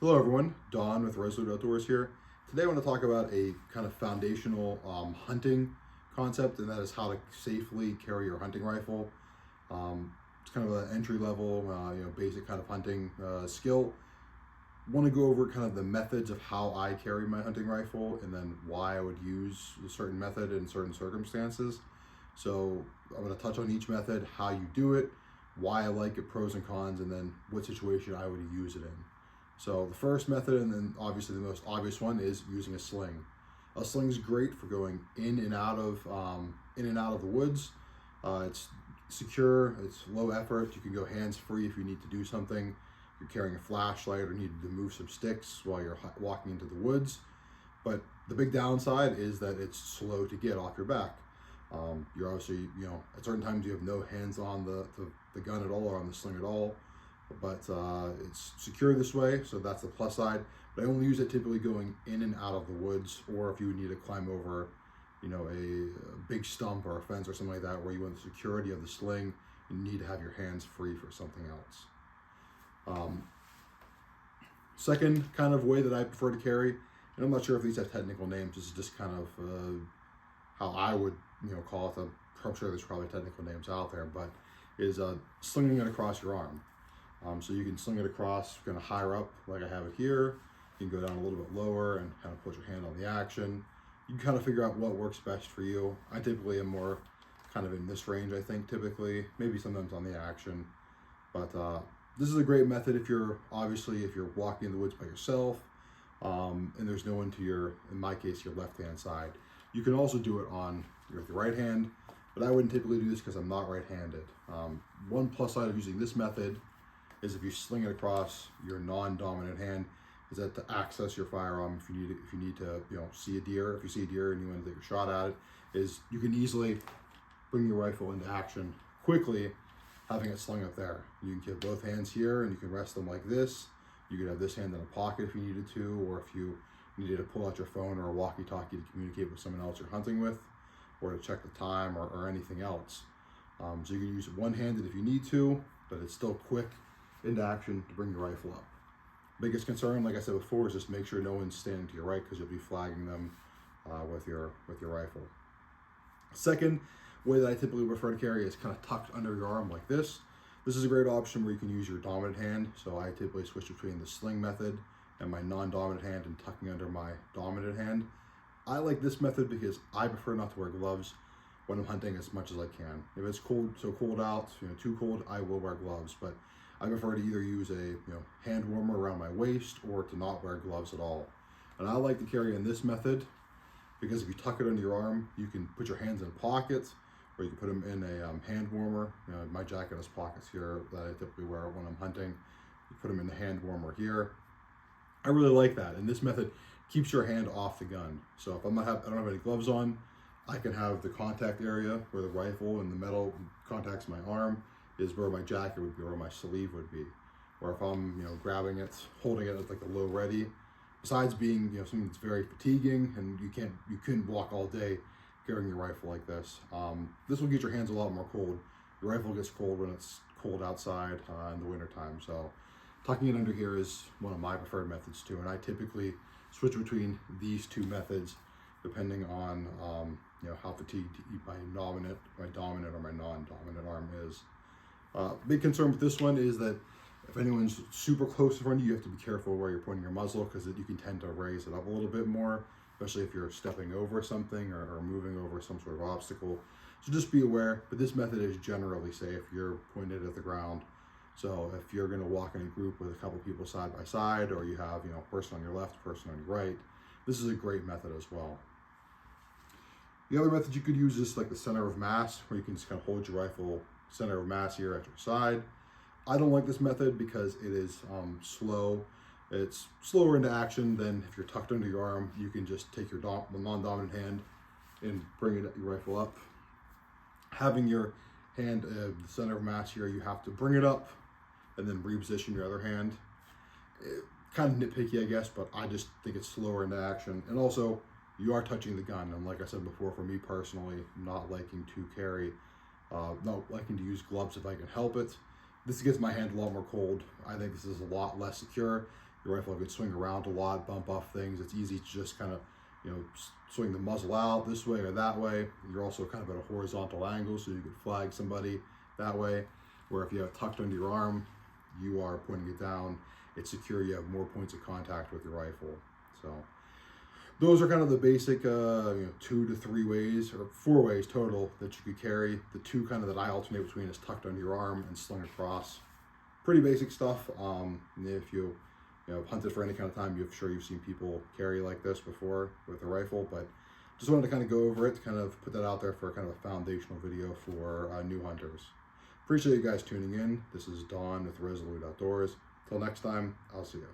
Hello everyone, Don with Resolute Outdoors here. Today I want to talk about a kind of foundational hunting concept, and that is how to safely carry your hunting rifle. It's kind of an entry level, basic kind of hunting skill. Want to go over kind of the methods of how I carry my hunting rifle and then why I would use a certain method in certain circumstances. So I'm going to touch on each method, how you do it, why I like it, pros and cons, and then what situation I would use it in. So the first method, and then obviously the most obvious one, is using a sling. A sling is great for going in and out of the woods. It's secure, it's low effort. You can go hands-free if you need to do something. You're carrying a flashlight or need to move some sticks while you're walking into the woods. But the big downside is that it's slow to get off your back. You're obviously, at certain times you have no hands on the gun at all or on the sling at all. But it's secure this way, so that's the plus side. But I only use it typically going in and out of the woods, or if you need to climb over, a big stump or a fence or something like that, where you want the security of the sling, you need to have your hands free for something else. Second kind of way that I prefer to carry, and I'm not sure if these have technical names, this is just kind of how I would, call it. I'm sure there's probably technical names out there, but is slinging it across your arm. So you can sling it across kind of higher up like I have it here. You can go down a little bit lower and kind of put your hand on the action. You can kind of figure out what works best for you. I typically am more kind of in this range, I think, typically. Maybe sometimes on the action. But this is a great method if you're walking in the woods by yourself and there's no one to in my case, your left-hand side. You can also do it with your right hand, but I wouldn't typically do this because I'm not right-handed. One plus side of using this method is if you sling it across your non-dominant hand, is that to access your firearm if you need to see a deer. If you see a deer and you want to take a shot at it, is you can easily bring your rifle into action quickly, having it slung up there. You can get both hands here and you can rest them like this. You could have this hand in a pocket if you needed to, or if you needed to pull out your phone or a walkie-talkie to communicate with someone else you're hunting with, or to check the time or anything else. So you can use it one-handed if you need to, but it's still quick into action to bring your rifle up. Biggest concern, like I said before, is just make sure no one's standing to your right, because you'll be flagging them with your rifle. Second way that I typically prefer to carry is kind of tucked under your arm like this. This is a great option where you can use your dominant hand. So I typically switch between the sling method and my non-dominant hand and tucking under my dominant hand. I like this method because I prefer not to wear gloves when I'm hunting as much as I can. If it's cold out, too cold, I will wear gloves, but I prefer to either use a hand warmer around my waist or to not wear gloves at all. And I like to carry in this method because if you tuck it under your arm, you can put your hands in pockets, or you can put them in a hand warmer. My jacket has pockets here that I typically wear when I'm hunting. You put them in the hand warmer here. I really like that, and this method keeps your hand off the gun. So if I don't have any gloves on, I can have the contact area where the rifle and the metal contacts my arm is where my jacket would be, or my sleeve would be. Or if I'm grabbing it, holding it at like a low ready, besides being something that's very fatiguing and you couldn't walk all day carrying your rifle like this. This will get your hands a lot more cold. Your rifle gets cold when it's cold outside in the wintertime. So tucking it under here is one of my preferred methods too, and I typically switch between these two methods depending on how fatigued my dominant or my non-dominant arm is. Big concern with this one is that if anyone's super close in front of you, you have to be careful where you're pointing your muzzle, because you can tend to raise it up a little bit more, especially if you're stepping over something or moving over some sort of obstacle. So just be aware, but this method is generally safe. You're pointed at the ground. So if you're going to walk in a group with a couple people side by side, or you have a person on your left, person on your right, this is a great method as well. The other method you could use is like the center of mass, where you can just kind of hold your rifle center of mass here at your side. I don't like this method because it is slow. It's slower into action than if you're tucked under your arm. You can just take your non-dominant hand and bring your rifle up. Having your hand the center of mass here, you have to bring it up and then reposition your other hand. Kind of nitpicky, I guess, but I just think it's slower into action. And also, you are touching the gun, and like I said before, for me personally, not liking to carry, not liking to use gloves if I can help it. This gets my hand a lot more cold. I think this is a lot less secure. Your rifle could swing around a lot, bump off things. It's easy to just kind of, you know, swing the muzzle out this way or that way. You're also kind of at a horizontal angle, so you could flag somebody that way. Where if you have it tucked under your arm, you are pointing it down. It's secure. You have more points of contact with your rifle. So those are kind of the basic, 2 to 3 ways, or 4 ways total that you could carry. The 2 kind of that I alternate between is tucked under your arm and sling across. Pretty basic stuff. If you hunted for any kind of time, you've seen people carry like this before with a rifle, but just wanted to kind of go over it, kind of put that out there for kind of a foundational video for new hunters. Appreciate you guys tuning in. This is Don with Resolute Outdoors. Till next time, I'll see you.